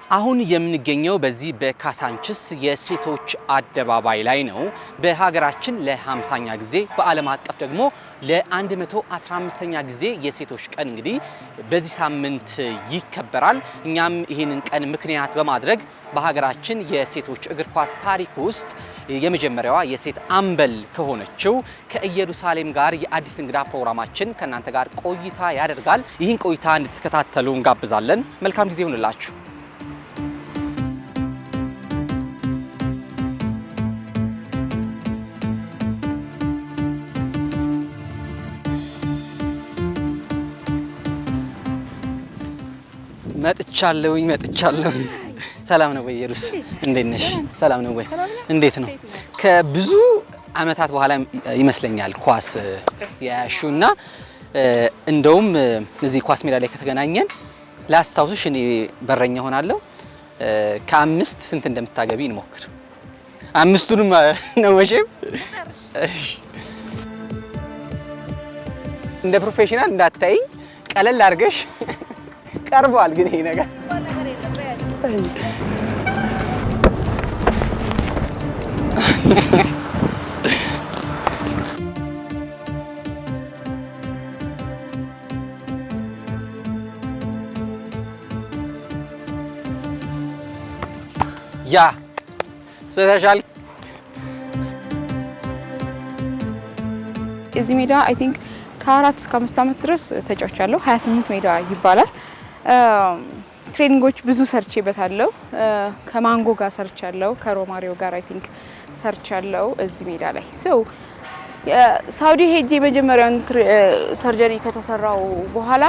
አሁን የምንገኘው በዚህ በካሳንችስ የሴቶች አደባባይ ላይ ነው። በሀገራችን ለ50ኛ ጊዜ በዓለም አቀፍ ደግሞ ለ115ኛ ጊዜ የሴቶች ቀን እንግዲህ በዚህ ሳምንት ይከበራል። እኛም ይህንን ቀን ምክንያት በማድረግ በሀገራችን የሴቶች እግር ኳስ ታሪክ ውስጥ የመጀመሪያዋ የሴት አምበል ከሆነችው ከኢየሩሳሌም ጋር የአዲስ እንግዳ ፕሮግራማችን ከእናንተ ጋር ቆይታ ያደርጋል። ይህን ቆይታ እንድትከታተሉ እንጋብዛለን። መልካም ጊዜ ይሁንላችሁ። መጥቻለሁ። ሰላም ነው ወይ ኢየሩስ? እንዴት ነሽ? ሰላም ነው ወይ? እንዴት ነው? ከብዙ አመታት በኋላ ይመስለኛል ኳስ ያሹና እንደውም እዚህ ኳስ ሜዳ ላይ ከተገናኘን ላስታውስሽ እኔ በረኛ ሆናለሁ። ከአምስት ስንት እንደምታገቢ እንሞክር። አምስቱንም ነው መቼም እንደ ፕሮፌሽናል እንዳታይኝ ቀለል አድርገሽ ቀርቧል። ግን ይሄ ነገር ያ ስለታሻል እዚህ ሜዳ አይ ቲንክ ከ4 እስከ 5 አመት ድረስ ተጫውቻለሁ። 28 ሜዳ ይባላል። ትሬኒንጎች ብዙ ሰርቼበታለሁ። ከማንጎ ጋር ሰርቻለሁ፣ ከሮማሪዮ ጋር አይ ቲንክ ሰርቻለሁ እዚህ ሜዳ ላይ። ሳውዲ ሄጄ መጀመሪያውን ሰርጀሪ ከተሰራው በኋላ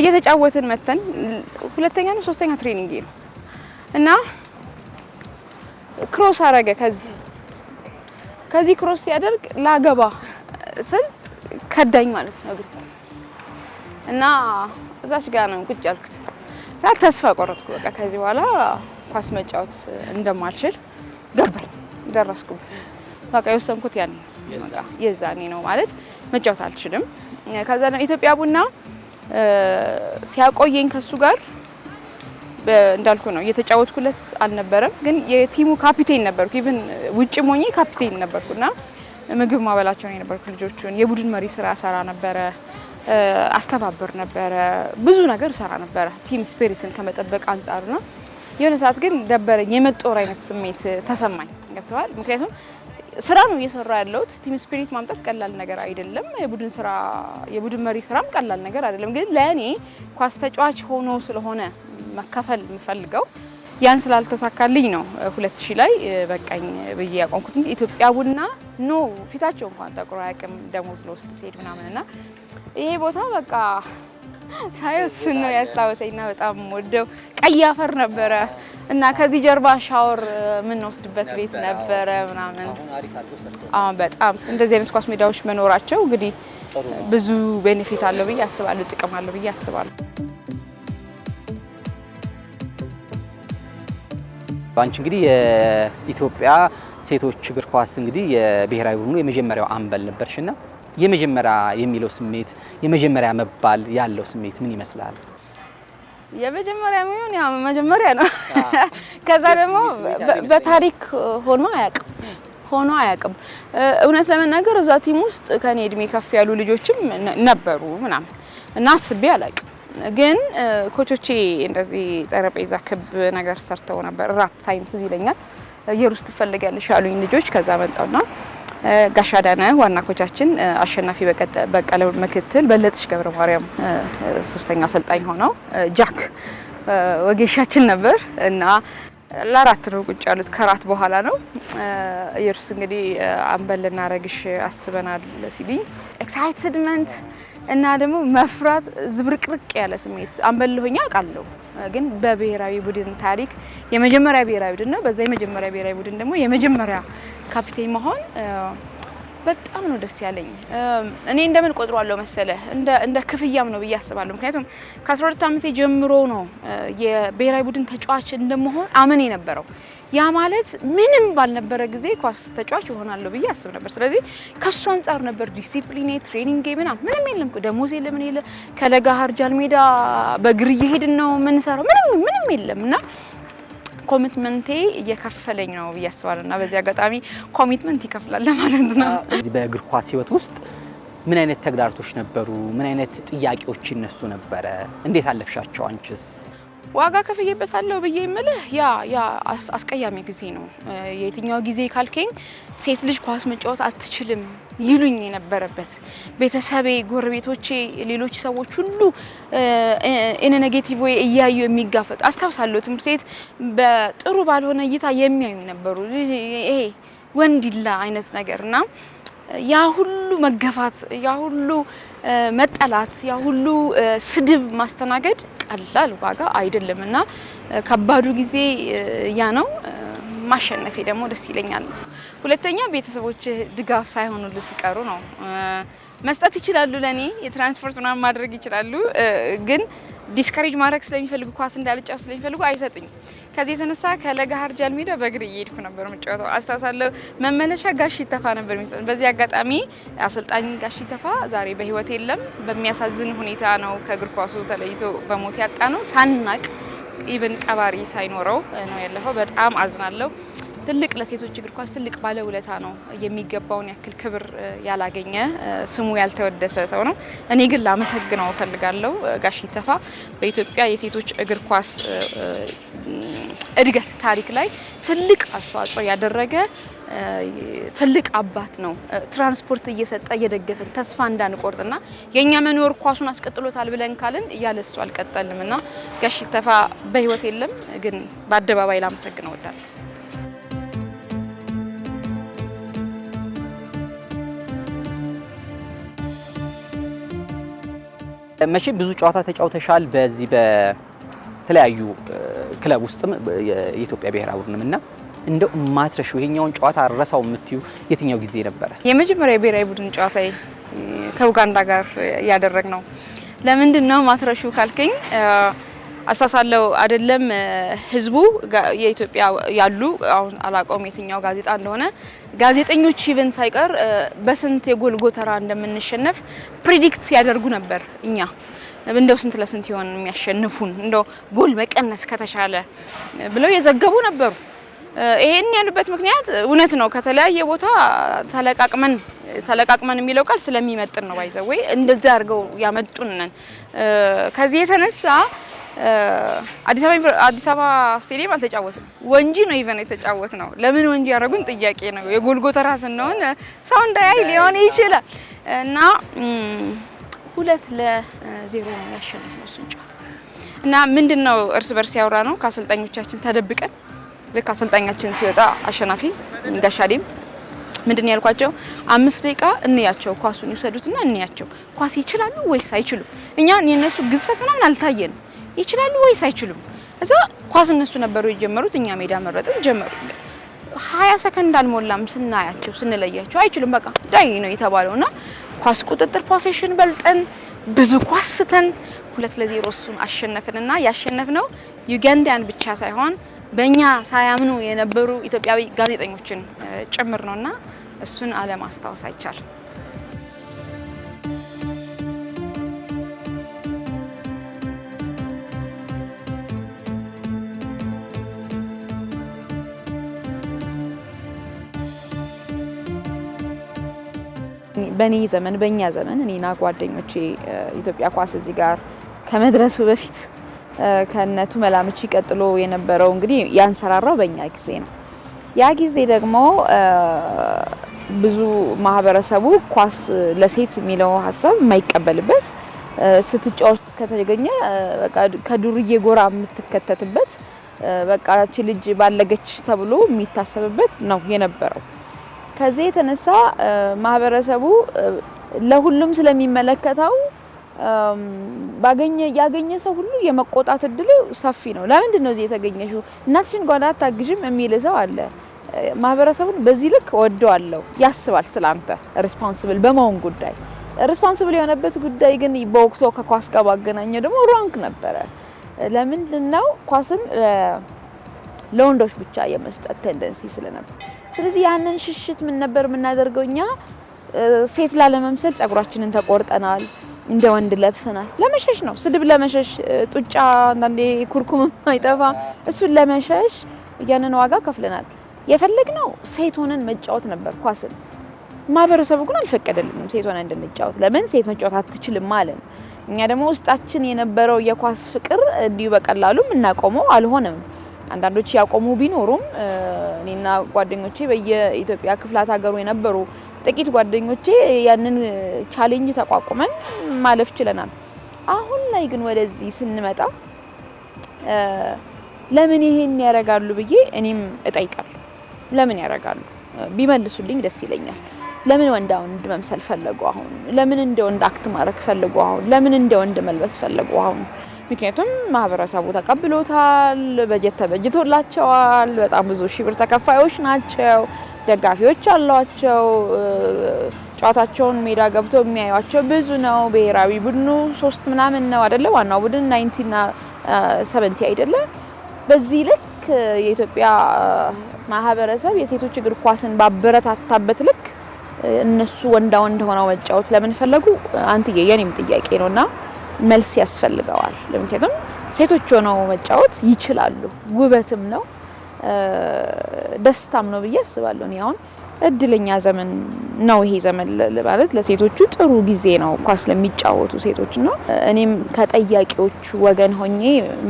እየተጫወትን መተን ሁለተኛ ነው ሶስተኛ ትሬኒንግ ነው እና ክሮስ አረገ። ከዚህ ክሮስ ሲያደርግ ላገባ ስል ከዳኝ ማለት ነው እግሩ እና እዛች ጋር ነው ቁጭ ያልኩት። ተስፋ ቆረጥኩ። በቃ ከዚህ በኋላ ኳስ መጫወት እንደማልችል ገባኝ። ደረስኩበት። በቃ የወሰንኩት የዛኔ ነው ማለት መጫወት አልችልም። ከዛ ነው ኢትዮጵያ ቡና ሲያቆየኝ ከሱ ጋር እንዳልኩ ነው እየተጫወትኩለት አልነበረም፣ ግን የቲሙ ካፒቴን ነበርኩ። ኢቭን ውጭ ሞኜ ካፒቴን ነበርኩና ምግብ ማበላቸው ነው የነበርኩ ልጆቹን። የቡድን መሪ ስራ ሰራ ነበረ፣ አስተባበር ነበረ፣ ብዙ ነገር ሰራ ነበረ ቲም ስፒሪትን ከመጠበቅ አንፃር ነው። የሆነ ሰዓት ግን ደበረኝ፣ የመጦር አይነት ስሜት ተሰማኝ። ገብተዋል። ምክንያቱም ስራ ነው እየሰራ ያለሁት። ቲም ስፒሪት ማምጣት ቀላል ነገር አይደለም። የቡድን መሪ ስራም ቀላል ነገር አይደለም። ግን ለኔ ኳስ ተጫዋች ሆኖ ስለሆነ መከፈል የምፈልገው ያን ስላልተሳካልኝ ነው 2000 ላይ በቃኝ ብዬ ያቆምኩት። ኢትዮጵያ ቡና ፊታቸው እንኳን ጠቁሮ አያውቅም ደሞዝ ለውስጥ ሲሄድ ምናምንና ይሄ ቦታ በቃ ሳይወስን ነው ያስታወሰኝና በጣም ወደው ቀይ አፈር ነበረ እና ከዚህ ጀርባ ሻወር ምን ወስድበት ቤት ነበረ ምናምን። በጣም እንደዚህ አይነት ኳስ ሜዳዎች መኖራቸው እንግዲህ ብዙ ቤኔፊት አለው ብዬ አስባለሁ፣ ጥቅም አለው ብዬ አስባለሁ። ባንቺ እንግዲህ የኢትዮጵያ ሴቶች እግር ኳስ እንግዲህ የብሔራዊ ቡድኑ የመጀመሪያው አምበል ነበርሽና የመጀመሪያ የሚለው ስሜት የመጀመሪያ መባል ያለው ስሜት ምን ይመስላል? የመጀመሪያ ምን ያው መጀመሪያ ነው። ከዛ ደግሞ በታሪክ ሆኖ አያውቅም። እውነት ለመናገር እዛ ቲም ውስጥ ከኔ እድሜ ከፍ ያሉ ልጆችም ነበሩ ምናምን እና አስቤ አላውቅም። ግን ኮቾቼ እንደዚህ ጠረጴዛ ክብ ነገር ሰርተው ነበር። ራት ታይም ትዝ ይለኛል። ኢየሩስ ትፈልጋለሽ ያሉኝ ልጆች ከዛ መጣውና ጋሻዳነ ዋና ኮቻችን፣ አሸናፊ በቀለ ምክትል፣ በለጥሽ ገብረ ማርያም ሶስተኛ አሰልጣኝ ሆነው ጃክ ወጌሻችን ነበር እና ለአራት ነው ቁጭ ያሉት። ከራት በኋላ ነው ኢየሩስ እንግዲህ አምበል ልናረግሽ አስበናል ሲልኝ ኤክሳይትድመንት እና ደግሞ መፍራት ዝብርቅርቅ ያለ ስሜት አምበል ሆኛ አውቃለሁ። ግን በብሔራዊ ቡድን ታሪክ የመጀመሪያ ብሔራዊ ቡድን ነው። በዛ የመጀመሪያ ብሔራዊ ቡድን ደግሞ የመጀመሪያ ካፒቴን መሆን በጣም ነው ደስ ያለኝ። እኔ እንደምን ቆጥሯለሁ መሰለ እንደ ክፍያም ነው ብዬ አስባለሁ። ምክንያቱም ከ12 ዓመቴ ጀምሮ ነው የብሔራዊ ቡድን ተጫዋች እንደመሆን አመን የነበረው። ያ ማለት ምንም ባልነበረ ጊዜ ኳስ ተጫዋች ይሆናለሁ ብዬ አስብ ነበር። ስለዚህ ከሱ አንፃር ነበር ዲሲፕሊን፣ ትሬኒንግ ምንም የለም። ደሞዝ የለም የለ ከለጋሃር ጃልሜዳ በእግር እየሄድን ነው የምንሰራው። ምንም የለም እና ኮሚትመንቴ እየከፈለኝ ነው ብዬ አስባለሁና በዚህ አጋጣሚ ኮሚትመንት ይከፍላል ማለት ነው። እዚህ በእግር ኳስ ህይወት ውስጥ ምን አይነት ተግዳሮቶች ነበሩ? ምን አይነት ጥያቄዎች ይነሱ ነበረ? እንዴት አለፍሻቸው አንቺስ? ዋጋ ከፍዬበታለሁ ብዬ የምልህ ያ አስቀያሚ ጊዜ ነው። የትኛው ጊዜ ካልከኝ ሴት ልጅ ኳስ መጫወት አትችልም ይሉኝ የነበረበት ቤተሰቤ፣ ጎረቤቶቼ፣ ሌሎች ሰዎች ሁሉ ኢን ኔጌቲቭ ወይ እያዩ የሚጋፈጡ አስታውሳለሁ። ትምህርት ቤት በጥሩ ባልሆነ እይታ የሚያዩ ነበሩ። ይሄ ወንዲላ አይነት ነገርና ያ ሁሉ መገፋት፣ ያ ሁሉ መጠላት፣ ያ ሁሉ ስድብ ማስተናገድ ቀላል ዋጋ አይደለምና ከባዱ ጊዜ ያ ነው። ማሸነፌ ደግሞ ደስ ይለኛል። ሁለተኛ ቤተሰቦች ድጋፍ ሳይሆኑልህ ሲቀሩ ነው። መስጠት ይችላሉ፣ ለኔ የትራንስፖርት ምናምን ማድረግ ይችላሉ፣ ግን ዲስከሬጅ ማድረግ ስለሚፈልጉ ኳስ እንዳልጫወት ስለሚፈልጉ አይሰጡኝ። ከዚህ የተነሳ ከለጋሃር ጃልሜዳ በእግር እየሄድኩ ነበር የምጫወተው። አስታውሳለሁ መመለሻ ጋሽ ይተፋ ነበር የሚሰጠን። በዚህ አጋጣሚ አሰልጣኝ ጋሽ ይተፋ ዛሬ በህይወት የለም። በሚያሳዝን ሁኔታ ነው ከእግር ኳሱ ተለይቶ በሞት ያጣ ነው። ሳናቅ ኢቭን ቀባሪ ሳይኖረው ነው ያለፈው። በጣም አዝናለሁ። ትልቅ ለሴቶች እግር ኳስ ትልቅ ባለውለታ ነው። የሚገባውን ያክል ክብር ያላገኘ ስሙ ያልተወደሰ ሰው ነው። እኔ ግን ላመሰግነው እፈልጋለሁ። ጋሽ ይተፋ በኢትዮጵያ የሴቶች እግር ኳስ እድገት ታሪክ ላይ ትልቅ አስተዋጽኦ ያደረገ ትልቅ አባት ነው። ትራንስፖርት እየሰጠ እየደገፈን ተስፋ እንዳንቆርጥና የኛ መኖር ኳሱን አስቀጥሎታል ብለን ካልን ያለሱ አልቀጠልምና ጋሽ ይተፋ በህይወት የለም፣ ግን በአደባባይ ላመሰግነው እወዳለሁ። መቼ ብዙ ጨዋታ ተጫውተሻል በዚህ በተለያዩ ክለብ ውስጥም የኢትዮጵያ ብሔራዊ ቡድንምና እንደው ማትረሺው ይሄኛውን ጨዋታ ረሳው የምትዩ የትኛው ጊዜ ነበረ? የመጀመሪያ የብሔራዊ ቡድን ጨዋታ ከኡጋንዳ ጋር ያደረግነው። ለምንድነው ማትረሺው ካልከኝ አስተሳሰለው አይደለም ህዝቡ የኢትዮጵያ ያሉ አሁን አላቆም የትኛው ጋዜጣ እንደሆነ ጋዜጠኞች ኢቨን ሳይቀር በስንት የጎል ጎተራ እንደምንሸነፍ ፕሪዲክት ያደርጉ ነበር። እኛ እንደው ስንት ለስንት ይሆን የሚያሸንፉን እንደው ጎል መቀነስ ከተቻለ ብለው የዘገቡ ነበሩ። ይሄን ያሉበት ምክንያት እውነት ነው። ከተለያየ ቦታ ተለቃቅመን የሚለው ቃል ስለሚመጥን ነው። ባይዘው ወይ እንደዛ አድርገው ያመጡንን ከዚህ የተነሳ አዲስ አበባ ስቴዲየም አልተጫወትም። ወንጂ ነው ኢቨን የተጫወት ነው። ለምን ወንጂ ያደረጉን ጥያቄ ነው። የጎልጎተራ ስንሆን ሰው እንዳያይ ሊሆን ይችላል እና 2-0 ነው ያሸነፍነው እሱን ጨዋታ እና ምንድነው እርስ በርስ ያወራ ነው ከአሰልጣኞቻችን ተደብቀን ልክ አሰልጣኛችን ሲወጣ አሸናፊ ጋሻዲም ምንድነው ያልኳቸው 5 ደቂቃ እንያቸው፣ ኳሱን ይወሰዱትና እንያቸው፣ ኳስ ይችላሉ ወይስ አይችሉም። እኛ የነሱ ግዝፈት ምናምን አልታየንም። ይችላሉ ወይስ አይችሉም። እዛ ኳስ እነሱ ነበሩ የጀመሩት፣ እኛ ሜዳ መረጥን ጀመሩ። 20 ሰከንድ አልሞላም ስናያቸው ስንለያቸው አይችሉም በቃ ዳይ ነው የተባለውና ኳስ ቁጥጥር ፖሴሽን በልጠን ብዙ ኳስ ስተን 2-0 እሱን አሸነፍንና ያሸነፍነው ዩጋንዳን ብቻ ሳይሆን በእኛ ሳያምኑ የነበሩ ኢትዮጵያዊ ጋዜጠኞችን ጭምር ነውና እሱን አለማስታወስ አይቻልም። በእኛ ዘመን እኔና ጓደኞቼ ኢትዮጵያ ኳስ እዚህ ጋር ከመድረሱ በፊት ከነቱ መላምቺ ቀጥሎ የነበረው እንግዲህ ያንሰራራው በእኛ ጊዜ ነው። ያ ጊዜ ደግሞ ብዙ ማህበረሰቡ ኳስ ለሴት የሚለው ሀሳብ የማይቀበልበት ስትጫወት ከተገኘ በቃ ከዱርዬ ጎራ የምትከተትበት በቃ እቺ ልጅ ባለገች ተብሎ የሚታሰብበት ነው የነበረው። ከዚህ የተነሳ ማህበረሰቡ ለሁሉም ስለሚመለከተው ያገኘ ሰው ሁሉ የመቆጣት እድሉ ሰፊ ነው። ለምንድን ነው እዚህ የተገኘሽው እናትሽን ጓዳ አታግዥም የሚል ሰው አለ። ማህበረሰቡን በዚህ ልክ ወደዋለሁ ያስባል ስላንተ ሪስፖንሲብል በመሆን ጉዳይ ሪስፖንሲብል የሆነበት ጉዳይ ግን በወቅቱ ከኳስ ጋር ባገናኘው ደግሞ ራንክ ነበረ። ለምንድነው ኳስን ለወንዶች ብቻ የመስጠት ቴንደንሲ ስለነበር፣ ስለዚህ ያንን ሽሽት ምን ነበር የምናደርገው እኛ ሴት ላለመምሰል ጸጉራችንን ተቆርጠናል፣ እንደ ወንድ ለብሰናል። ለመሸሽ ነው፣ ስድብ ለመሸሽ፣ ጡጫ አንዳንዴ ኩርኩም ማይጠፋ እሱን ለመሸሽ ያንን ዋጋ ከፍለናል። የፈለግነው ሴት ሆነን መጫወት ነበር ኳስን። ማህበረሰቡ ግን አልፈቀደልንም ሴት ሆነን እንድንጫወት። ለምን ሴት መጫወት አትችልም ማለት። እኛ ደግሞ ውስጣችን የነበረው የኳስ ፍቅር እንዲሁ በቀላሉ እናቆመው አልሆነም። አንዳንዶች ያቆሙ ቢኖሩም እኔና ጓደኞቼ በየኢትዮጵያ ክፍላት ሀገሩ የነበሩ ጥቂት ጓደኞቼ ያንን ቻሌንጅ ተቋቁመን ማለፍ ችለናል። አሁን ላይ ግን ወደዚህ ስንመጣ ለምን ይሄን ያረጋሉ ብዬ እኔም እጠይቃለሁ። ለምን ያረጋሉ ቢመልሱልኝ ደስ ይለኛል። ለምን ወንድ ወንድ መምሰል ፈለጉ? አሁን ለምን እንደ ወንድ አክት ማድረግ ፈለጉ? አሁን ለምን እንደ ወንድ መልበስ ፈለጉ? አሁን ምክንያቱም ማህበረሰቡ ተቀብሎታል፣ በጀት ተበጅቶላቸዋል፣ በጣም ብዙ ሺህ ብር ተከፋዮች ናቸው፣ ደጋፊዎች አሏቸው፣ ጨዋታቸውን ሜዳ ገብተው የሚያዩቸው ብዙ ነው። ብሔራዊ ቡድኑ 3 ምናምን ነው አይደለ? ዋናው ቡድን 90 እና 70 አይደለ? በዚህ ልክ የኢትዮጵያ ማህበረሰብ የሴቶች እግር ኳስን ባበረታታበት ልክ እነሱ ወንዳ ወንድ ሆነው መጫወት ለምን ፈለጉ? አንትዬ የኔም ጥያቄ ነውና መልስ ያስፈልገዋል። ምክንያቱም ሴቶች ሆነው መጫወት ይችላሉ፣ ውበትም ነው ደስታም ነው ብዬ አስባለሁ። እኔ አሁን እድለኛ ዘመን ነው ይሄ ዘመን ማለት ለሴቶቹ ጥሩ ጊዜ ነው ኳስ ለሚጫወቱ ሴቶች ነው። እኔም ከጠያቂዎቹ ወገን ሆኜ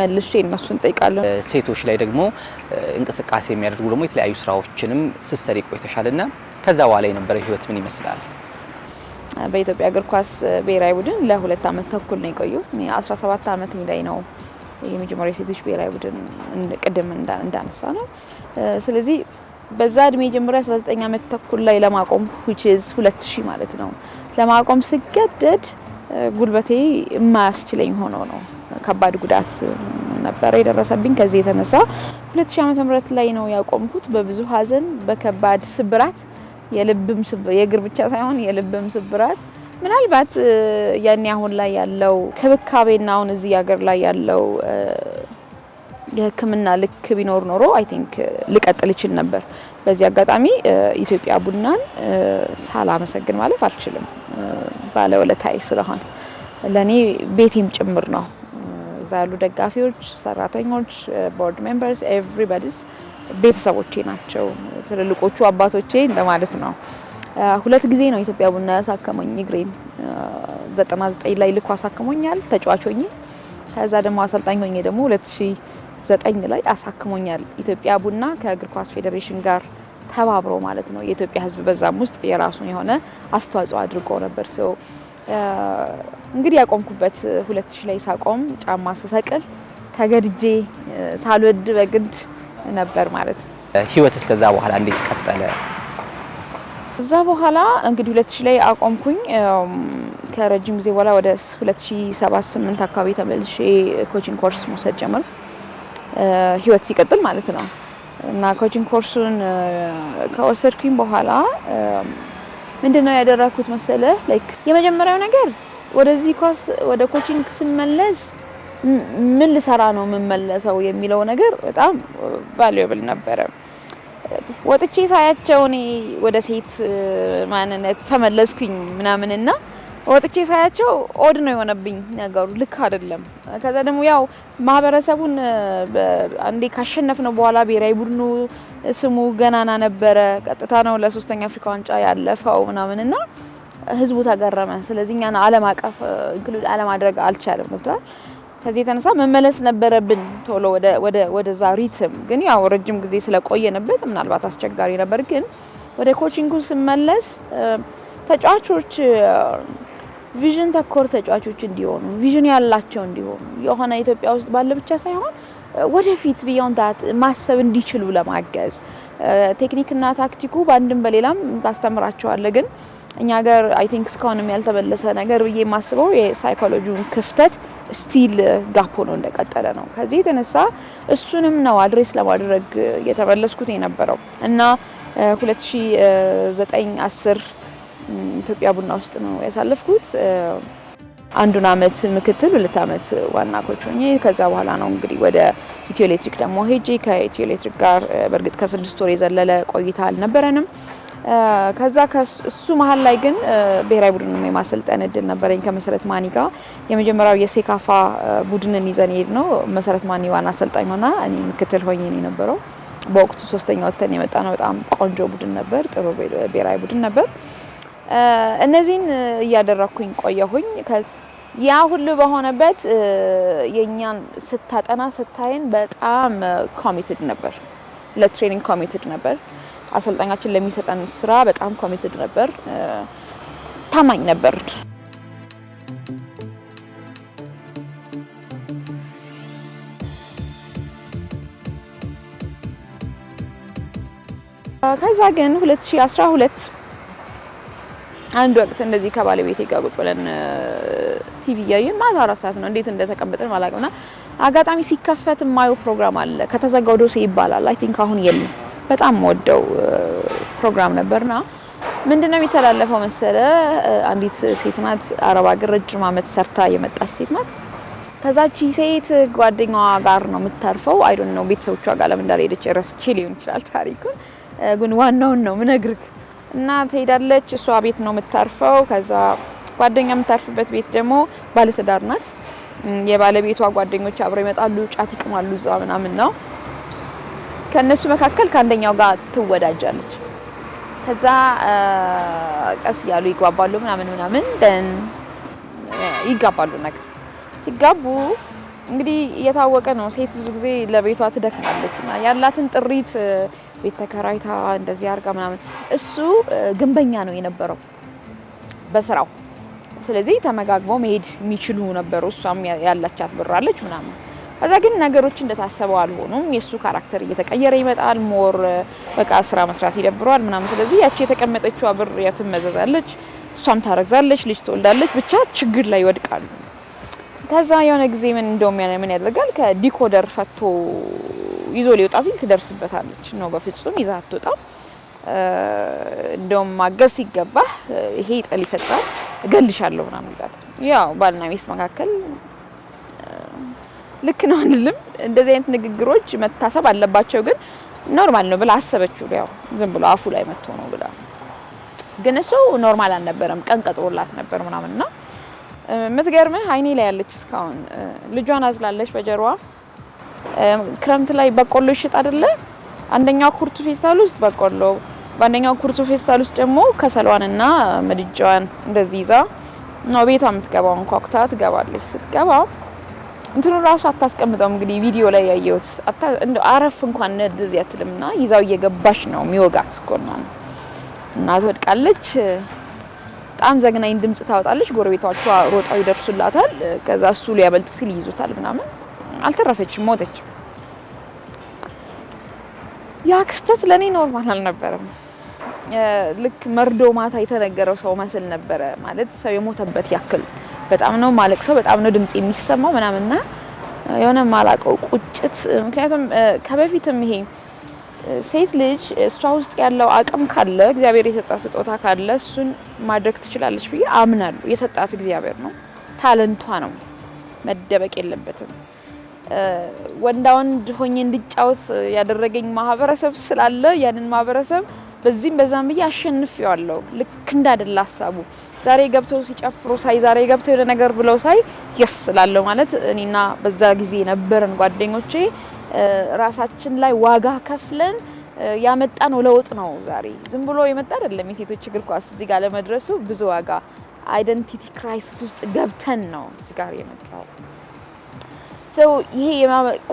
መልሼ እነሱን ጠይቃለሁ። ሴቶች ላይ ደግሞ እንቅስቃሴ የሚያደርጉ ደግሞ የተለያዩ ስራዎችንም ስትሰሪ ቆይተሻልና ከዛ በኋላ የነበረው ህይወት ምን ይመስላል? በኢትዮጵያ እግር ኳስ ብሔራዊ ቡድን ለ2 አመት ተኩል ነው የቆየሁት። እኔ 17 አመት ላይ ነው የመጀመሪያ ሴቶች ብሔራዊ ቡድን ቅድም እንዳነሳ ነው። ስለዚህ በዛ እድሜ ጀምሮ 19 አመት ተኩል ላይ ለማቆም which is 2000 ማለት ነው ለማቆም ስገደድ ጉልበቴ የማያስችለኝ ሆኖ ነው። ከባድ ጉዳት ነበር የደረሰብኝ። ከዚህ የተነሳ 2000 ዓመተ ምህረት ላይ ነው ያቆምኩት በብዙ ሀዘን፣ በከባድ ስብራት፣ የልብም የእግር ብቻ ሳይሆን የልብም ስብራት። ምናልባት ያኔ አሁን ላይ ያለው ክብካቤና አሁን እዚህ ሀገር ላይ ያለው የሕክምና ልክ ቢኖር ኖሮ አይ ቲንክ ልቀጥል ይችል ነበር። በዚህ አጋጣሚ ኢትዮጵያ ቡናን ሳላመሰግን ማለፍ አልችልም። ባለውለታዬ ስለሆነ ለኔ ቤቴም ጭምር ነው። እዛ ያሉ ደጋፊዎች፣ ሰራተኞች፣ ቦርድ ሜምበርስ ኤቭሪባዲስ ቤተሰቦቼ ናቸው። ትልልቆቹ አባቶቼ እንደማለት ነው። 2 ጊዜ ነው ኢትዮጵያ ቡና ያሳከመኝ እግሬን። 99 ላይ ልኮ አሳክሞኛል ተጫዋች ሆኜ። ከዛ ደግሞ አሰልጣኝ ሆኜ ደግሞ 2009 ላይ አሳክሞኛል። ኢትዮጵያ ቡና ከእግር ኳስ ፌዴሬሽን ጋር ተባብሮ ማለት ነው። የኢትዮጵያ ሕዝብ በዛም ውስጥ የራሱን የሆነ አስተዋጽኦ አድርጎ ነበር። ሶ እንግዲህ ያቆምኩበት 2000 ላይ ሳቆም ጫማ ስሰቅል ተገድጄ ሳልወድ በግድ ነበር ማለት ነው። ህይወት እስከዛ በኋላ እንዴት ቀጠለ? እዛ በኋላ እንግዲህ 2000 ላይ አቆምኩኝ። ከረጅም ጊዜ በኋላ ወደ 2007-8 አካባቢ ተመልሼ ኮቺንግ ኮርስ መውሰድ ጀመርኩ። ህይወት ሲቀጥል ማለት ነው። እና ኮቺንግ ኮርሱን ከወሰድኩኝ በኋላ ምንድነው ያደረኩት መሰለ? ላይክ የመጀመሪያው ነገር ወደዚህ ኳስ ወደ ኮቺንግ ስመለስ ምን ልሰራ ነው የምመለሰው የሚለው ነገር በጣም ቫልዩብል ነበረ። ወጥቼ ሳያቸው እኔ ወደ ሴት ማንነት ተመለስኩኝ ምናምንና ወጥቼ ሳያቸው ኦድ ነው የሆነብኝ ነገሩ፣ ልክ አይደለም። ከዛ ደግሞ ያው ማህበረሰቡን አንዴ ካሸነፍነው በኋላ ብሔራዊ ቡድኑ ስሙ ገናና ነበረ። ቀጥታ ነው ለ3ኛ አፍሪካ ዋንጫ ያለፈው ምናምንና ህዝቡ ተገረመ። ስለዚህ እኛና ዓለም አቀፍ ኢንክሉድ አለማድረግ አልቻለም ነበር። ከዚህ የተነሳ መመለስ ነበረብን ቶሎ ወደዛ ሪትም። ግን ያው ረጅም ጊዜ ስለቆየንበት ምናልባት አስቸጋሪ ነበር። ግን ወደ ኮቺንጉ ስመለስ ተጫዋቾች ቪዥን ተኮር ተጫዋቾች እንዲሆኑ፣ ቪዥን ያላቸው እንዲሆኑ የሆነ ኢትዮጵያ ውስጥ ባለ ብቻ ሳይሆን ወደፊት ቢዮንድ ዳት ማሰብ እንዲችሉ ለማገዝ ቴክኒክና ታክቲኩ በአንድም በሌላም ታስተምራቸዋለ። ግን እኛ ሀገር አይ ቲንክ እስካሁንም ያልተመለሰ ነገር ብዬ የማስበው የሳይኮሎጂውን ክፍተት ስቲል ጋፕ ሆኖ እንደቀጠለ ነው። ከዚህ የተነሳ እሱንም ነው አድሬስ ለማድረግ የተመለስኩት የነበረው እና 2009 10 ኢትዮጵያ ቡና ውስጥ ነው ያሳለፍኩት። አንዱን አመት ምክትል 2 አመት ዋና ኮች ሆኜ ከዛ በኋላ ነው እንግዲህ ወደ ኢትዮ ኤሌክትሪክ ደግሞ ሄጄ ከኢትዮ ኤሌክትሪክ ጋር በእርግጥ ከ6 ወር የዘለለ ቆይታ አልነበረንም። ከዛ እሱ መሀል ላይ ግን ብሔራዊ ቡድንን የማሰልጠን እድል ነበረኝ ከመሰረት ማኒ ጋር። የመጀመሪያው የሴካፋ ቡድንን ይዘን ሄድ ነው። መሰረት ማኒ ዋና አሰልጣኝ ሆና እኔ ምክትል ሆኜ ነው የነበረው። በወቅቱ 3ኛ ወጥተን የመጣ ነው። በጣም ቆንጆ ቡድን ነበር፣ ጥሩ ብሔራዊ ቡድን ነበር። እነዚህን እያደረኩኝ ቆየሁኝ። ያ ሁሉ በሆነበት የኛን ስታጠና ስታይን በጣም ኮሚትድ ነበር፣ ለትሬኒንግ ኮሚትድ ነበር። አሰልጣኛችን ለሚሰጠን ስራ በጣም ኮሚትድ ነበር፣ ታማኝ ነበር። ከዛ ግን 2012 አንድ ወቅት እንደዚህ ከባለቤቴ ጋር ቁጭ ብለን ቲቪ ያየን ማታ 4 ሰዓት ነው እንዴት እንደተቀመጠን ማላቀውና አጋጣሚ ሲከፈት ማዩ ፕሮግራም አለ ከተዘጋው ዶሴ ይባላል። አይ ቲንክ አሁን የለም። በጣም ወደው ፕሮግራም ነበርና ምንድነው የሚተላለፈው መሰለ አንዲት ሴት ናት አረብ ሀገር ረጅም አመት ሰርታ የመጣች ሴት ናት። ከዛቺ ሴት ጓደኛዋ ጋር ነው የምታርፈው። አይ ዶንት ኖ ቤተሰቦቿ ጋር ለምን እንዳልሄደች ረስቼ ሊሆን ይችላል ታሪኩን፣ ግን ዋናውን ነው ምነግርህ። እና ትሄዳለች፣ እሷ ቤት ነው የምታርፈው። ከዛ ጓደኛ የምታርፍበት ቤት ደግሞ ባለትዳር ናት። የባለቤቷ ጓደኞች አብረው ይመጣሉ፣ ጫት ይቅማሉ እዛ ምናምን ነው። ከነሱ መካከል ከአንደኛው ጋር ትወዳጃለች። ከዛ ቀስ ያሉ ይግባባሉ ምናምን ደን ይጋባሉ። ነገር ሲጋቡ እንግዲህ እየታወቀ ነው ሴት ብዙ ጊዜ ለቤቷ ትደክማለችና ያላትን ጥሪት ቤት ተከራይታ እንደዚህ አርጋ ምናምን። እሱ ግንበኛ ነው የነበረው በስራው። ስለዚህ ተመጋግበው መሄድ የሚችሉ ነበሩ። እሷም ያላቻት ብር አለች ምናምን። ከዛ ግን ነገሮች እንደታሰበው አልሆኑም። የሱ ካራክተር እየተቀየረ ይመጣል። ሞር በቃ ስራ መስራት ይደብረዋል ምናምን። ስለዚህ ያቺ የተቀመጠችው ብር ያትመዘዛለች፣ እሷም ታረግዛለች፣ ልጅ ትወልዳለች። ብቻ ችግር ላይ ይወድቃሉ። ከዛ የሆነ ጊዜ ምን ያደርጋል ከዲኮደር ፈቶ ይዞ ሊወጣ ሲል ትደርስበታለች። ነው በፍጹም ይዛ አትወጣም። እንደውም ማገዝ ሲገባ ይሄ ጥል ይፈጥራል፣ እገልሻለሁ ምናምን ይላታል። ያው ባልና ሚስት መካከል ልክ ነው አይደለም? እንደዚህ አይነት ንግግሮች መታሰብ አለባቸው። ግን ኖርማል ነው ብላ አሰበችው። ያው ዝም ብሎ አፉ ላይ መጥቶ ነው ብላ። ግን እሱ ኖርማል አልነበረም፣ ቀን ቀጥሮላት ነበር ምናምንና የምትገርምህ አይኔ ላይ ያለች እስካሁን ልጇን አዝላለች በጀርባ። ክረምት ላይ በቆሎ ይሽጥ አይደለ? አንደኛው ኩርቱ ፌስታል ውስጥ በቆሎ፣ በአንደኛው ኩርቱ ፌስታል ውስጥ ደግሞ ከሰሏንና ምድጃዋን እንደዚህ ይዛ ነው ቤቷ የምትገባው። እንኳኩታ ትገባለች። ስትገባ እንትኑ ራሱ አታስቀምጠው። እንግዲህ ቪዲዮ ላይ ያየሁት እንደ አረፍ እንኳን እንደዚህ አትልምና ይዛው እየገባች ነው የሚወጋት እስኮና እና ትወድቃለች። በጣም ዘግናኝ ድምጽ ታወጣለች። ጎረቤቶቿ ሮጣው ይደርሱላታል። ከዛ እሱ ሊያበልጥ ሲል ይይዙታል ምናምን። አልተረፈችም፣ ሞተች። ያ ክስተት ለኔ ኖርማል አልነበረም። ልክ መርዶ ማታ የተነገረው ሰው መስል ነበረ። ማለት ሰው የሞተበት ያክል በጣም ነው ማለቅሰው፣ በጣም ነው ድምጽ የሚሰማው ምናምንና የሆነ ማላቀው ቁጭት። ምክንያቱም ከበፊትም ይሄ ሴት ልጅ እሷ ውስጥ ያለው አቅም ካለ እግዚአብሔር የሰጣት ስጦታ ካለ እሱን ማድረግ ትችላለች ብዬ አምናለሁ። የሰጣት እግዚአብሔር ነው፣ ታለንቷ ነው፣ መደበቅ የለበትም። ወንዳ ወንድ ሆኜ እንድጫወት ያደረገኝ ማህበረሰብ ስላለ ያንን ማህበረሰብ በዚህም በዛም ብዬ አሸንፌዋለሁ። ልክ እንዳደላ ሀሳቡ ዛሬ ገብተው ሲጨፍሩ ሳይ፣ ዛሬ ገብተው የሆነ ነገር ብለው ሳይ የስ እላለሁ። ማለት እኔና በዛ ጊዜ የነበረን ጓደኞቼ ራሳችን ላይ ዋጋ ከፍለን ያመጣነው ለውጥ ነው። ዛሬ ዝም ብሎ የመጣ አይደለም። የሴቶች እግር ኳስ እዚህ ጋር ለመድረሱ ብዙ ዋጋ፣ አይደንቲቲ ክራይሲስ ውስጥ ገብተን ነው እዚህ ጋር የመጣው። ሰው ይሄ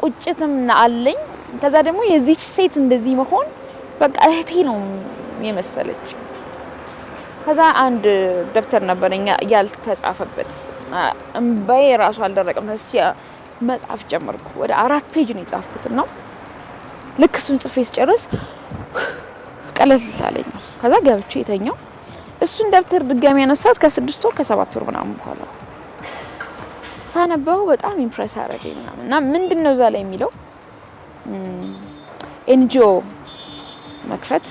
ቁጭትም አለኝ። ከዛ ደግሞ የዚች ሴት እንደዚህ መሆን በቃ እህቴ ነው የመሰለች። ከዛ አንድ ደብተር ነበረኛ ያልተጻፈበት እንባዬ ራሱ አልደረቀም። ተስቺ መጻፍ ጀመርኩ። ወደ 4 ፔጅ ነው የጻፍኩት ነው። ልክ እሱን ጽፌ ስጨርስ ቀለል አለኝ። ከዛ ገብቼ የተኛው እሱን ደብተር ድጋሚ ያነሳሁት ከ6 ወር ከ7 ወር ምናምን በኋላ ሳነበው በጣም ኢምፕረስ አደረገኝ እና ምንድነው እዛ ላይ የሚለው ኤንጂኦ መክፈት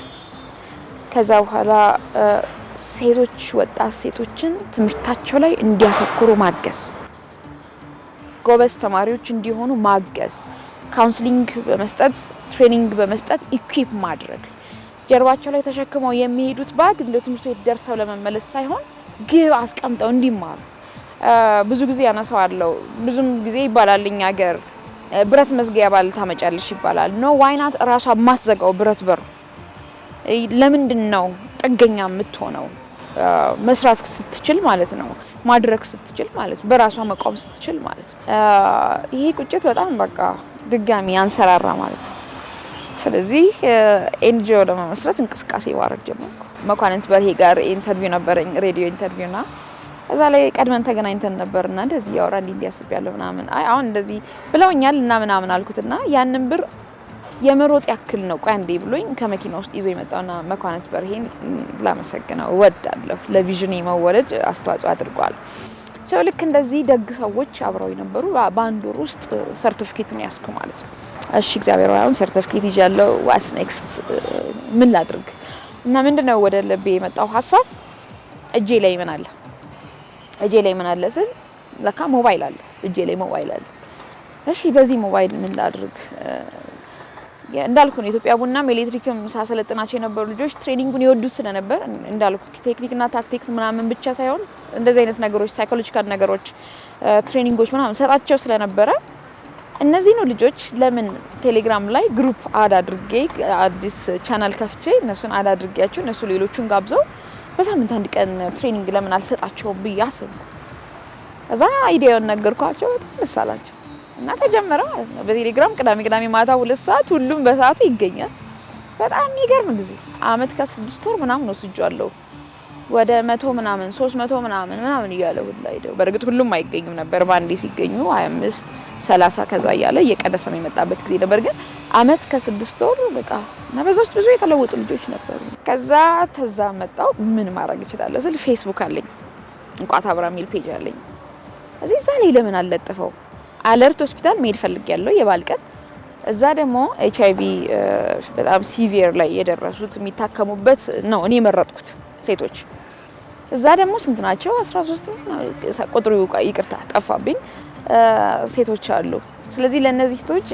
ከዛ በኋላ ሴቶች ወጣት ሴቶችን ትምህርታቸው ላይ እንዲያተኩሩ ማገዝ ጎበዝ ተማሪዎች እንዲሆኑ ማገዝ ካውንስሊንግ በመስጠት ትሬኒንግ በመስጠት ኢኩዊፕ ማድረግ ጀርባቸው ላይ ተሸክመው የሚሄዱት ባግ ለትምህርት ቤት ደርሰው ለመመለስ ሳይሆን ግብ አስቀምጠው እንዲማሩ ብዙ ጊዜ ያነሳዋለው ብዙም ጊዜ ይባላል እኛ ሀገር ብረት መዝጊያ ባል ታመጫለሽ ይባላል ኖ ዋይ ናት ራሷ ማትዘጋው ብረት በር ለምንድነው ጥገኛ የምትሆነው መስራት ስትችል ማለት ነው ማድረግ ስትችል ማለት በራሷ መቆም ስትችል ማለት ይሄ ቁጭት በጣም በቃ ድጋሚ አንሰራራ ማለት ነው ስለዚህ ኤንጂኦ ለመመስረት እንቅስቃሴ ማድረግ ጀመርኩ መኳንንት በርሄ ጋር ኢንተርቪው ነበረኝ ሬዲዮ ኢንተርቪውና እዛ ላይ ቀድመን ተገናኝተን ነበርና እንደዚህ ያወራ እንዲያስብ ያለው ምናምን አይ አሁን እንደዚህ ብለውኛል እና ምናምን አልኩትና ያንን ብር የመሮጥ ያክል ነው ቆይ አንዴ ብሎኝ ከመኪና ውስጥ ይዞ የመጣውና መኳንንት በርሄን ላመሰግነው ወዳለሁ ለቪዥን መወለድ አስተዋጽኦ አድርጓል ሰው ልክ እንደዚህ ደግ ሰዎች አብረው የነበሩ በአንድ ወር ውስጥ ሰርቲፊኬቱን ያስኩ ማለት ነው እሺ እግዚአብሔር ያውን ሰርቲፊኬት ይዣለው ዋትስ ኔክስት ምን ላድርግ እና ምንድነው ወደ ልቤ የመጣው ሐሳብ እጄ ላይ ምን አለ ስል ለካ ሞባይል አለ እጄ ላይ ሞባይል አለ እሺ በዚህ ሞባይል ምን ላድርግ እንዳልኩ ነው ኢትዮጵያ ቡናም ኤሌክትሪክም ሳሰለጥናቸው የነበሩ ልጆች ትሬኒንጉን ይወዱት ስለነበር እንዳልኩ ቴክኒክና ታክቲክ ምናምን ብቻ ሳይሆን እንደዚህ አይነት ነገሮች ሳይኮሎጂካል ነገሮች ትሬኒንጎች ምናምን ሰጣቸው ስለነበረ እነዚህ ነው ልጆች ለምን ቴሌግራም ላይ ግሩፕ አድ አድርጌ አዲስ ቻናል ከፍቼ እነሱን አድ አድርጌያቸው እነሱ ሌሎቹን ጋብዘው በሳምንት አንድ ቀን ትሬኒንግ ለምን አልሰጣቸውም ብያስብ እዛ አይዲያውን ነገርኳቸው ደስ አላቸው እና ተጀመረ በቴሌግራም ቅዳሜ ማታ 2 ሰዓት ሁሉም በሰዓቱ ይገኛል በጣም ይገርም ጊዜ አመት ከ6 ወር ምናምን ወስጃለሁ ወደ 100 ምናምን 300 ምናምን እያለ ሁሉ አይደው በርግጥ ሁሉም አይገኙም ነበር ባንዴ ሲገኙ 25 30 ከዛ እያለ እየቀነሰ የመጣበት ጊዜ ነበር ግን አመት ከ6 ወር በቃ እና በዛው ብዙ የተለወጡ ልጆች ነበሩ ከዛ ተዛመጣው ምን ማድረግ ይችላል ስል ፌስቡክ አለኝ እንቋታ አብራ ሚል ፔጅ አለኝ እዚህ ዛሬ ለምን አልለጥፈው አለርት ሆስፒታል መሄድ ፈልጊያለሁ የባልቀን እዛ ደግሞ ኤችአይቪ በጣም ሲቪር ላይ የደረሱት የሚታከሙበት ነው እኔ መረጥኩት ሴቶች እዛ ደግሞ ስንት ናቸው 13 ቁጥሩ ይቅርታ ጠፋብኝ ሴቶች አሉ ስለዚህ ለነዚህ ሴቶች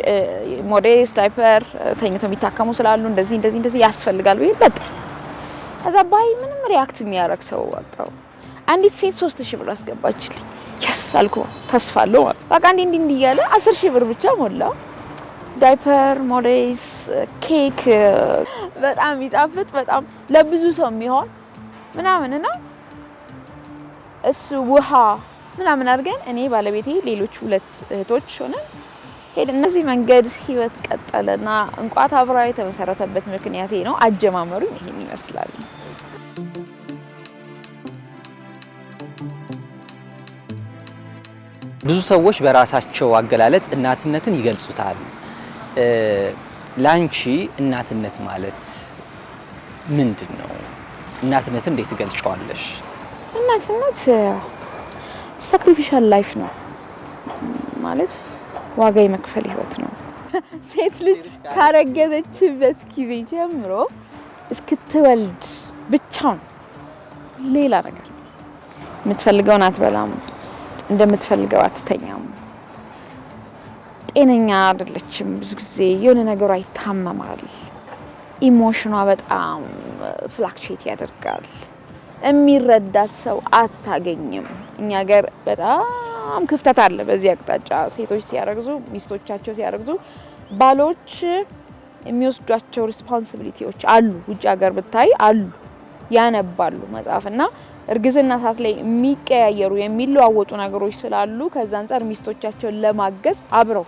ሞዴስ ዳይፐር ተኝቶ የሚታከሙ ስላሉ እንደዚህ ያስፈልጋል ወይ ለጥፍ ከዛ ባይ ምንም ሪአክት የሚያረግ ሰው ወጣው አንዲት ሴት 3000 ብር አስገባችልኝ አልኩ ተስፋለው በቃ እንዴ ያለ 10000 ብር ብቻ ሞላ ዳይፐር ሞዴስ ኬክ በጣም ይጣፍጥ በጣም ለብዙ ሰው የሚሆን ምናምንና እሱ ውሃ ምናምን አድርገን እኔ ባለቤቴ ሌሎች 2 እህቶች ሆነን ሄድ እነዚህ መንገድ ህይወት ቀጠለና እንቋታ አብራ የተመሰረተበት ምክንያቴ ነው አጀማመሩ ይሄን ይመስላል ብዙ ሰዎች በራሳቸው አገላለጽ እናትነትን ይገልጹታል ላንቺ እናትነት ማለት ምንድነው እናትነትን እንዴት ትገልጫዋለሽ እናትነት ሳክሪፊሻል ላይፍ ነው ማለት ዋጋ የመክፈል ህይወት ነው ሴት ልጅ ካረገዘችበት ጊዜ ጀምሮ እስክትወልድ ብቻውን ሌላ ነገር የምትፈልገውን አትበላም እንደምትፈልገው አትተኛም ጤነኛ አይደለችም ብዙ ጊዜ የሆነ ነገሩ አይታመማል ኢሞሽኗ በጣም ፍላክቹዌት ያደርጋል የሚረዳት ሰው አታገኝም እኛ ጋር በጣም ክፍተት አለ በዚህ አቅጣጫ ሴቶች ሲያረግዙ ሚስቶቻቸው ሲያረግዙ ባሎች የሚወስዷቸው ሪስፖንሲቢሊቲዎች አሉ ውጭ ሀገር ብታይ አሉ ያነባሉ መጻፍና እርግዝና ሰዓት ላይ የሚቀያየሩ የሚለዋወጡ ነገሮች ስላሉ ከዛ አንፃር ሚስቶቻቸውን ለማገዝ አብረው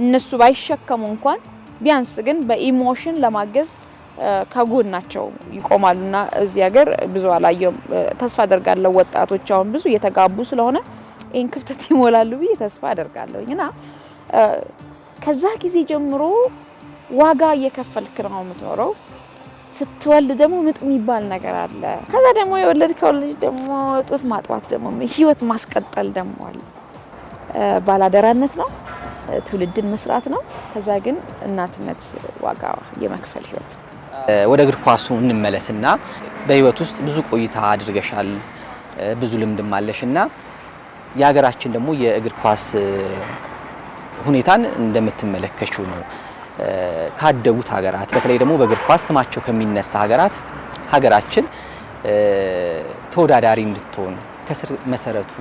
እነሱ ባይሸከሙ እንኳን ቢያንስ ግን በኢሞሽን ለማገዝ ከጎናቸው ይቆማሉና እዚህ ሀገር ብዙ አላየም ተስፋ አደርጋለሁ ወጣቶች አሁን ብዙ እየተጋቡ ስለሆነ ይሄን ክፍተት ይሞላሉ ብዬ ተስፋ አደርጋለሁና ከዛ ጊዜ ጀምሮ ዋጋ እየከፈልክ ነው የምትኖረው ስትወልድ ደግሞ ምጥ የሚባል ነገር አለ ከዛ ደግሞ የወለድከው ልጅ ደግሞ ጡት ማጥባት ደግሞ ህይወት ማስቀጠል ደግሞ አለ ባላደራነት ነው፣ ትውልድን መስራት ነው። ከዛ ግን እናትነት ዋጋ የመክፈል ህይወት ነው። ወደ እግር ኳሱ እንመለስና በህይወት ውስጥ ብዙ ቆይታ አድርገሻል፣ ብዙ ልምድም አለሽና የሀገራችን ደግሞ የእግር ኳስ ሁኔታን እንደምትመለከችው ነው። ካደጉት ሀገራት በተለይ ደግሞ በእግር ኳስ ስማቸው ከሚነሳ ሀገራችን ተወዳዳሪ እንድትሆን ከስር መሰረቱ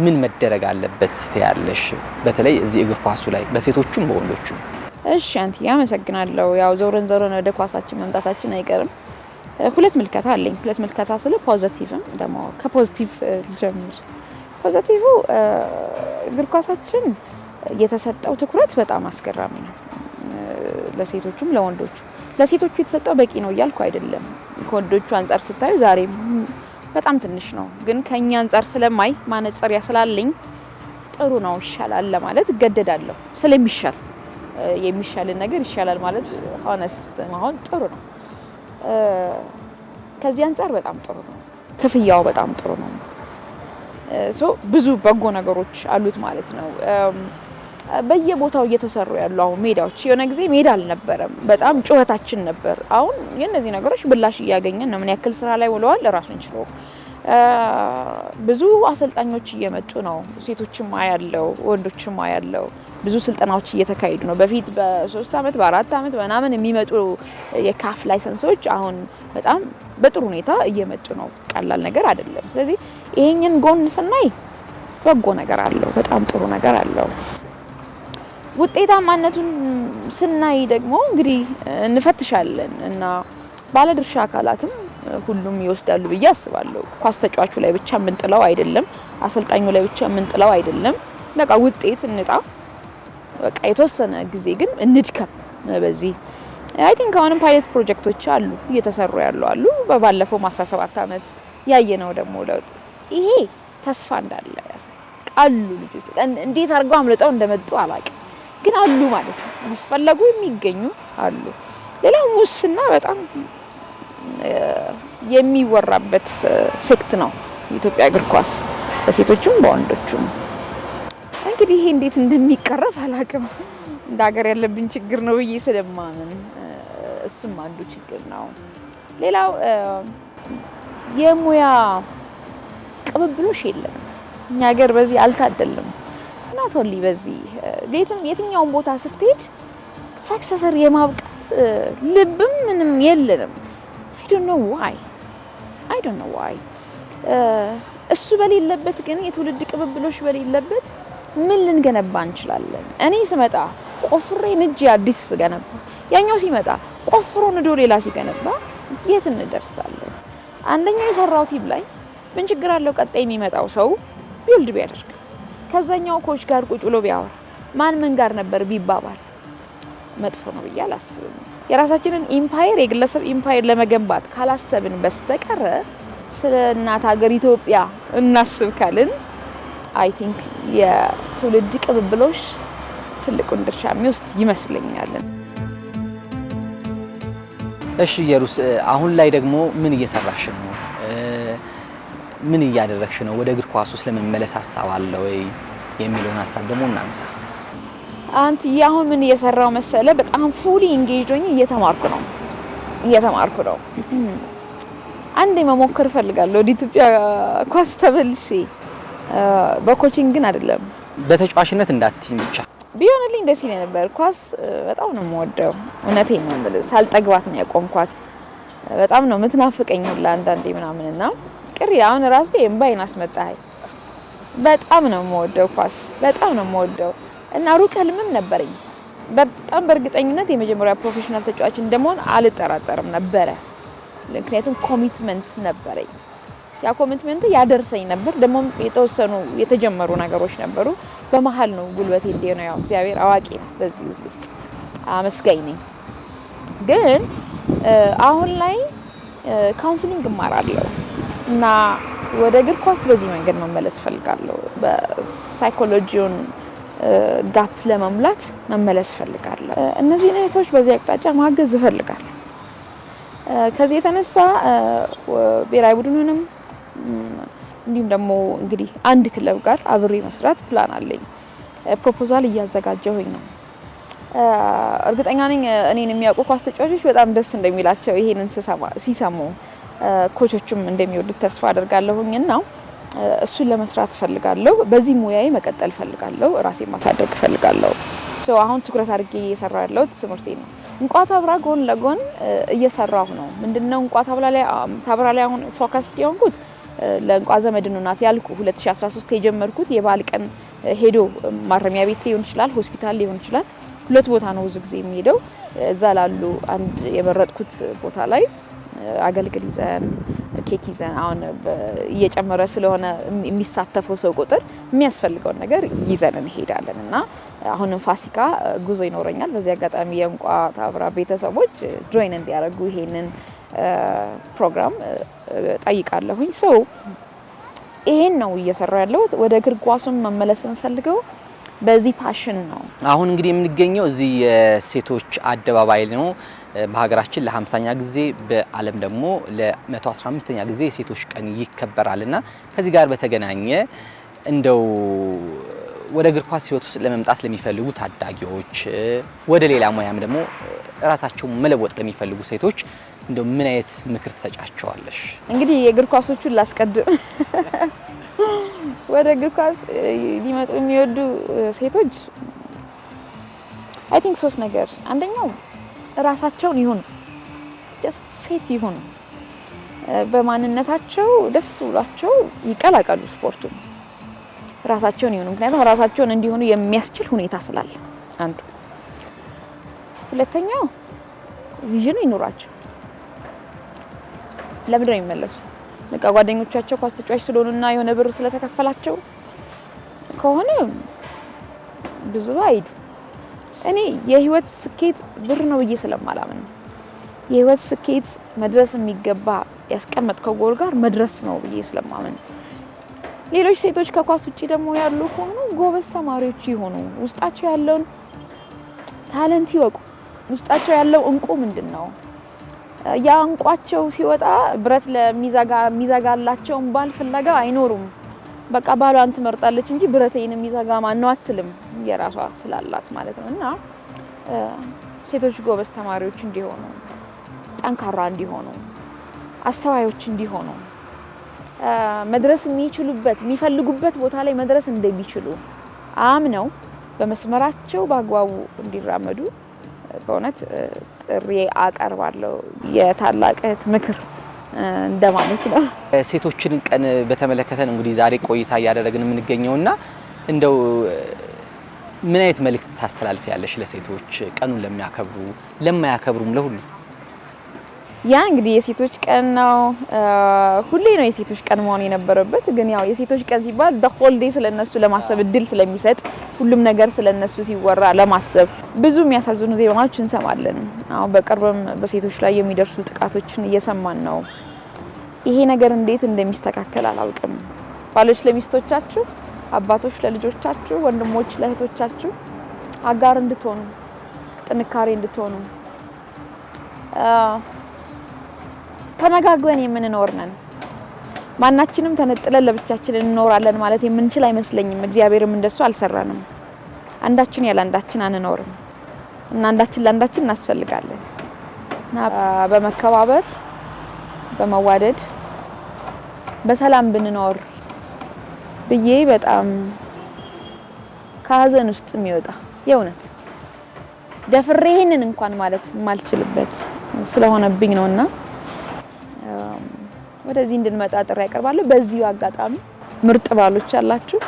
ምን መደረግ አለበት ትያለሽ? በተለይ እዚህ እግር ኳሱ ላይ በሴቶቹም በወንዶቹም። እሺ አንቲ ያመሰግናለሁ። ያው ዞረን ወደ ኳሳችን መምጣታችን አይቀርም። ሁለት ምልከታ አለኝ። ሁለት ምልከታ ስለ ፖዚቲቭም ደግሞ ከፖዚቲቭ ጀምር። ፖዚቲቭ እግር ኳሳችን የተሰጠው ትኩረት በጣም አስገራሚ ነው። ለሴቶቹም ለወንዶቹ። ለሴቶቹ የተሰጠው በቂ ነው እያልኩ አይደለም። ከወንዶቹ አንፃር ስታዩ ዛሬም በጣም ትንሽ ነው። ግን ከኛ አንፃር ስለማይ ማነጽሪያ ስላለኝ ጥሩ ነው ይሻላል ለማለት እገደዳለሁ። ስለሚሻል የሚሻልን ነገር ይሻላል ማለት ሆነስት መሆን ጥሩ ነው። ከዚህ አንፃር በጣም ጥሩ ነው። ክፍያው በጣም ጥሩ ነው። ብዙ በጎ ነገሮች አሉት ማለት ነው። በየቦታው እየተሰሩ ያሉ አሁን ሜዳዎች የሆነ ጊዜ ሜዳ አልነበረም፣ በጣም ጩኸታችን ነበር። አሁን የነዚህ ነገሮች ብላሽ እያገኘን ነው። ምን ያክል ስራ ላይ ውለዋል ራሱን ችሎ። ብዙ አሰልጣኞች እየመጡ ነው። ሴቶችም አያለው፣ ወንዶችም አያለው። ብዙ ስልጠናዎች እየተካሄዱ ነው። በፊት በ3 አመት በ4 አመት ምናምን የሚመጡ የካፍ ላይሰንሶች አሁን በጣም በጥሩ ሁኔታ እየመጡ ነው። ቀላል ነገር አይደለም። ስለዚህ ይሄንን ጎን ስናይ በጎ ነገር አለው፣ በጣም ጥሩ ነገር አለው። ውጤታማነቱን ስናይ ደግሞ እንግዲህ እንፈትሻለን እና ባለድርሻ አካላትም ሁሉም ይወስዳሉ ብዬ አስባለሁ። ኳስ ተጫዋቹ ላይ ብቻ የምንጥለው አይደለም፣ አሰልጣኙ ላይ ብቻ የምንጥለው አይደለም። በቃ ውጤት እንጣ፣ በቃ የተወሰነ ጊዜ ግን እንድከም። በዚህ አይ ቲንክ አሁንም ፓይለት ፕሮጀክቶች አሉ እየተሰሩ አሉ። በባለፈው 17 አመት ያየነው ደግሞ ለውጥ ይሄ ተስፋ እንዳለ ያሳያል። ልጆች እንዴት አድርገው አምልጠው እንደመጡ አላውቅም፣ ግን አሉ ማለት ነው። የሚፈለጉ የሚገኙ አሉ። ሌላው ሙስና በጣም የሚወራበት ሴክት ነው የኢትዮጵያ እግር ኳስ፣ በሴቶቹም በወንዶቹም። እንግዲህ ይሄ እንዴት እንደሚቀረፍ አላውቅም። እንደ ሀገር ያለብን ችግር ነው ብዬ ስለማምን እሱም አንዱ ችግር ነው። ሌላው የሙያ ቅብብሎሽ የለም። እኛ ሀገር በዚህ አልታደልም። ናቶሊ በዚህ የትኛውን ቦታ ስትሄድ ሰክሰሰር የማብቃት ልብም ምንም የለንም። I don't know why እሱ በሌለበት ግን የትውልድ ቅብብሎሽ በሌለበት ምን ልንገነባ እንችላለን? እኔ ስመጣ ቆፍሬ ንጅ አዲስ ስገነባ፣ ያኛው ሲመጣ ቆፍሮ ንዶ ሌላ ሲገነባ የት እንደርሳለን? አንደኛው የሰራው ቲም ላይ ምን ችግር አለው? ቀጣይ የሚመጣው ሰው ቢልድ ቢያደርግ ከዛኛው ኮች ጋር ቁጭ ብሎ ቢያወራ ማን ምን ጋር ነበር ቢባባል መጥፎ ነው ብዬ አላስብም። የራሳችንን ኢምፓየር የግለሰብ ኢምፓየር ለመገንባት ካላሰብን በስተቀር ስለ እናት ሀገር ኢትዮጵያ እናስብ ካልን አይ ቲንክ የትውልድ ቅብብሎሽ ትልቁን ድርሻ የሚወስድ ይመስለኛል። እሺ ኢየሩስ፣ አሁን ላይ ደግሞ ምን እየሰራሽ ነው? ምን እያደረግሽ ነው? ወደ እግር ኳስ ውስጥ ለመመለስ ሀሳብ አለ ወይ የሚለውን ሀሳብ ደግሞ እናንሳ። አንተ አሁን ምን እየሰራው መሰለ? በጣም ፉሊ ኢንጌጅድ ሆኜ እየተማርኩ ነው። አንዴ መሞከር ፈልጋለሁ ወደ ኢትዮጵያ ኳስ ተመልሼ፣ በኮቺንግ ግን አይደለም። በተጫዋችነት እንዳትይኝ ብቻ ቢሆንልኝ ደስ ይለኝ ነበር። ኳስ በጣም ነው የምወደው። እውነቴን ነው የምልህ፣ ሳልጠግባት ነው ያቆምኳት። በጣም ነው የምትናፍቀኝ ሁላ አንዳንዴ ምናምንና ቅሪ አሁን ራሱ የእምባይን አስመጣኝ። በጣም ነው የምወደው ኳስ፣ በጣም ነው የምወደው እና ሩቅ ህልምም ነበረኝ። በጣም በእርግጠኝነት የመጀመሪያ ፕሮፌሽናል ተጫዋች እንደመሆን አልጠራጠርም ነበረ። ምክንያቱም ኮሚትመንት ነበረኝ። ያ ኮሚትመንት ያደርሰኝ ነበር። ደግሞ የተወሰኑ የተጀመሩ ነገሮች ነበሩ። በመሃል ነው ጉልበቴ እንደሆነ ያው እግዚአብሔር አዋቂ ነው። በዚህ ውስጥ አመስጋኝ ነኝ። ግን አሁን ላይ ካውንስሊንግ እማራለሁ እና ወደ እግር ኳስ በዚህ መንገድ መመለስ ፈልጋለሁ። በሳይኮሎጂውን ጋፕ ለመሙላት መመለስ ፈልጋለሁ። እነዚህ እህቶች በዚህ አቅጣጫ ማገዝ እፈልጋለሁ። ከዚህ የተነሳ ብሔራዊ ቡድኑንም እንዲሁም ደግሞ እንግዲህ አንድ ክለብ ጋር አብሬ መስራት ፕላን አለኝ። ፕሮፖዛል እያዘጋጀሁኝ ነው። እርግጠኛ ነኝ እኔን የሚያውቁ ኳስ ተጫዋቾች በጣም ደስ እንደሚላቸው ይሄንን ሲሰሙ ኮቾችም እንደሚወዱት ተስፋ አደርጋለሁኝና እሱን ለመስራት ፈልጋለሁ። በዚህ ሙያዬ መቀጠል ፈልጋለሁ። ራሴን ማሳደግ ፈልጋለሁ። አሁን ትኩረት አድርጌ እየሰራሁ ያለሁት ትምህርቴ ነው። እንቋታብራ ጎን ለጎን እየሰራሁ ነው። ምንድነው እንቋታብራ ላይ አሁን ፎከስ ያንኩት ለእንቋ ዘመድን ናት ያልኩ 2013 የጀመርኩት የባል ቀን ሄዶ ማረሚያ ቤት ሊሆን ይችላል፣ ሆስፒታል ሊሆን ይችላል። ሁለት ቦታ ነው ብዙ ጊዜ የሚሄደው። እዛ ላሉ አንድ የመረጥኩት ቦታ ላይ አገልግል ይዘን ኬክ ይዘን አሁን እየጨመረ ስለሆነ የሚሳተፈው ሰው ቁጥር የሚያስፈልገውን ነገር ይዘን እንሄዳለን እና አሁንም ፋሲካ ጉዞ ይኖረኛል። በዚህ አጋጣሚ የእንቋታብራ ቤተሰቦች ጆይን እንዲያደርጉ ይሄንን ፕሮግራም ጠይቃለሁኝ። ይሄን ነው እየሰራው ያለሁት። ወደ እግር ኳሱም መመለስ የምፈልገው በዚህ ፓሽን ነው። አሁን እንግዲህ የምንገኘው እዚህ የሴቶች አደባባይ ነው። በሀገራችን ለ50ኛ ጊዜ በዓለም ደግሞ ለ115ኛ ጊዜ የሴቶች ቀን ይከበራልና ከዚህ ጋር በተገናኘ እንደው ወደ እግር ኳስ ህይወት ውስጥ ለመምጣት ለሚፈልጉ ታዳጊዎች ወደ ሌላ ሙያም ደግሞ ራሳቸውን መለወጥ ለሚፈልጉ ሴቶች እንደው ምን አይነት ምክር ትሰጫቸዋለሽ? እንግዲህ የእግር ኳሶቹን ላስቀድም። ወደ እግር ኳስ ሊመጡ የሚወዱ ሴቶች አይ ቲንክ 3 ነገር። አንደኛው ራሳቸውን ይሁኑ፣ ጀስት ሴት ይሁኑ። በማንነታቸው ደስ ብሏቸው ይቀላቀሉ ስፖርቱን። ራሳቸውን ይሁኑ፣ ምክንያቱም ራሳቸውን እንዲሆኑ የሚያስችል ሁኔታ ስላለ አንዱ። ሁለተኛው ቪዥን ይኖራቸው። ለምንድን ነው የሚመለሱት? በቃ ጓደኞቻቸው ኳስ ተጫዋች ስለሆኑና የሆነ ብር ስለተከፈላቸው ከሆነ ብዙ አይዱ። እኔ የህይወት ስኬት ብር ነው ብዬ ስለማላምን ነው። የህይወት ስኬት መድረስ የሚገባ ያስቀመጥከው ጎል ጋር መድረስ ነው ብዬ ስለማምን። ሌሎች ሴቶች ከኳስ ውጪ ደግሞ ያሉ ከሆኑ ጎበዝ ተማሪዎች ይሆኑ፣ ውስጣቸው ያለውን ታለንት ይወቁ። ውስጣቸው ያለው እንቁ ምንድነው? ያ እንቋቸው ሲወጣ ብረት ለሚዘጋላቸው ባል ፍለጋ አይኖሩም። በቃ ባሏን ትመርጣለች እንጂ ብረቴን የሚዘጋ ማን ነው አትልም፣ የራሷ ስላላት ማለት ነው። እና ሴቶች ጎበዝ ተማሪዎች እንዲሆኑ፣ ጠንካራ እንዲሆኑ፣ አስተዋዮች እንዲሆኑ፣ መድረስ የሚችሉበት የሚፈልጉበት ቦታ ላይ መድረስ እንደሚችሉ አምነው በመስመራቸው በአግባቡ እንዲራመዱ በእውነት ጥሪ አቀርባለሁ። የታላቅ እህት ምክር እንደማለት ነው። ሴቶችን ቀን በተመለከተ እንግዲህ ዛሬ ቆይታ እያደረግን የምንገኘውና እንደው ምን አይነት መልእክት ታስተላልፊያለሽ ለሴቶች ቀኑን ለሚያከብሩ ለማያከብሩም ለሁሉ? ያ እንግዲህ የሴቶች ቀን ነው። ሁሌ ነው የሴቶች ቀን መሆን የነበረበት፣ ግን ያው የሴቶች ቀን ሲባል the whole day ስለነሱ ለማሰብ እድል ስለሚሰጥ ሁሉም ነገር ስለነሱ ሲወራ ለማሰብ ብዙ የሚያሳዝኑ ዜናዎች እንሰማለን። አሁን በቅርብም በሴቶች ላይ የሚደርሱ ጥቃቶችን እየሰማን ነው። ይሄ ነገር እንዴት እንደሚስተካከል አላውቅም። ባሎች ለሚስቶቻችሁ፣ አባቶች ለልጆቻችሁ፣ ወንድሞች ለእህቶቻችሁ አጋር እንድትሆኑ፣ ጥንካሬ እንድትሆኑ ተመጋግበን የምንኖር ነን። ማናችንም ተነጥለን ለብቻችን እንኖራለን ማለት የምንችል አይመስለኝም። እግዚአብሔርም እንደሱ አልሰራንም። አንዳችን ያለ አንዳችን አንኖርም እና አንዳችን ለአንዳችን እናስፈልጋለን። እና በመከባበር በመዋደድ በሰላም ብንኖር ብዬ በጣም ከሀዘን ውስጥ የሚወጣ የእውነት ደፍሬ ይሄንን እንኳን ማለት የማልችልበት ስለሆነብኝ ነውና ወደዚህ እንድንመጣ ጥሪ ያቀርባለሁ። በዚሁ አጋጣሚ ምርጥ ባሎች አላችሁ፣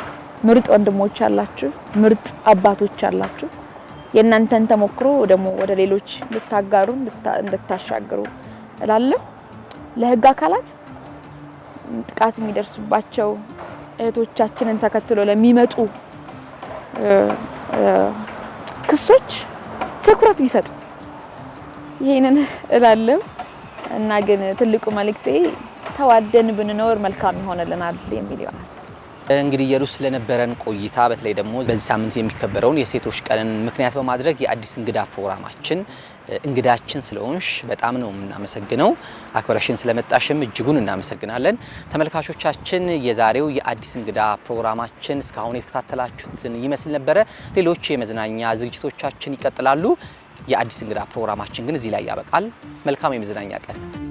ምርጥ ወንድሞች አላችሁ፣ ምርጥ አባቶች አላችሁ። የእናንተን ተሞክሮ ደግሞ ወደ ሌሎች ልታጋሩ እንድታሻግሩ እላለሁ። ለህግ አካላት ጥቃት የሚደርሱባቸው እህቶቻችንን ተከትሎ ለሚመጡ ክሶች ትኩረት ቢሰጡ ይሄንን እላለሁ እና ግን ትልቁ መልእክቴ ተዋደን ብንኖር መልካም ይሆንልናል የሚል ይሆናል። እንግዲህ ኢየሩስ ለነበረን ቆይታ በተለይ ደግሞ በዚህ ሳምንት የሚከበረውን የሴቶች ቀንን ምክንያት በማድረግ የአዲስ እንግዳ ፕሮግራማችን እንግዳችን ስለሆንሽ በጣም ነው የምናመሰግነው። አክብረሽን ስለመጣሽም እጅጉን እናመሰግናለን። ተመልካቾቻችን የዛሬው የአዲስ እንግዳ ፕሮግራማችን እስካሁን የተከታተላችሁትን ይመስል ነበረ። ሌሎች የመዝናኛ ዝግጅቶቻችን ይቀጥላሉ። የአዲስ እንግዳ ፕሮግራማችን ግን እዚህ ላይ ያበቃል። መልካም የመዝናኛ ቀን